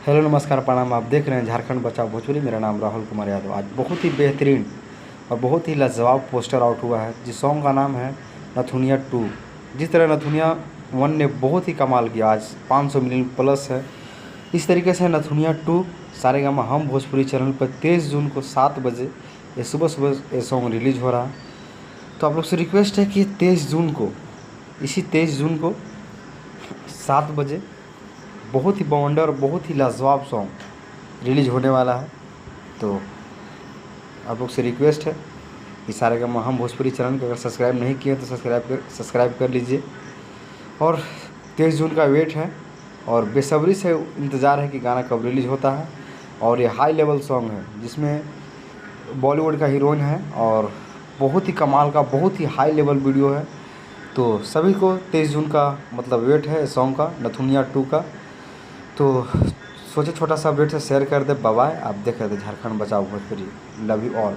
Hello नमस्कार प्रणाम। आप देख रहे हैं झारखंड बचाओ भोजपुरी। मेरा नाम राहुल कुमार यादव। आज बहुत ही बेहतरीन और बहुत ही लाजवाब पोस्टर आउट हुआ है जिस सॉन्ग का नाम है नथुनिया 2। जिस तरह नथुनिया 1 ने बहुत ही कमाल किया, आज 500 मिलियन प्लस है, इस तरीके से नथुनिया 2 सारेगामा हम भोजपुरी चैनल पर 23 जून को 7 बजे ये सुबह सुबह ये सॉन्ग रिलीज़ हो रहा है। तो आप लोग से रिक्वेस्ट है कि 23 जून को, इसी 23 जून को 7 बजे बहुत ही बवंडर, बहुत ही लाजवाब सॉन्ग रिलीज़ होने वाला है। तो आप लोग से रिक्वेस्ट है कि सारेगामा हम भोजपुरी चैनल को अगर सब्सक्राइब नहीं किए तो सब्सक्राइब कर लीजिए। और 23 जून का वेट है और बेसब्री से इंतज़ार है कि गाना कब रिलीज़ होता है। और ये हाई लेवल सॉन्ग है जिसमें बॉलीवुड का हीरोइन है और बहुत ही कमाल का, बहुत ही हाई लेवल वीडियो है। तो सभी को 23 जून का मतलब वेट है सॉन्ग का, नथुनिया 2 का। तो सोचे छोटा सा अपडेट से शेयर कर दे। बाय। आप देख रहे थे झारखंड बचाओ भोजपुरी। Love you all.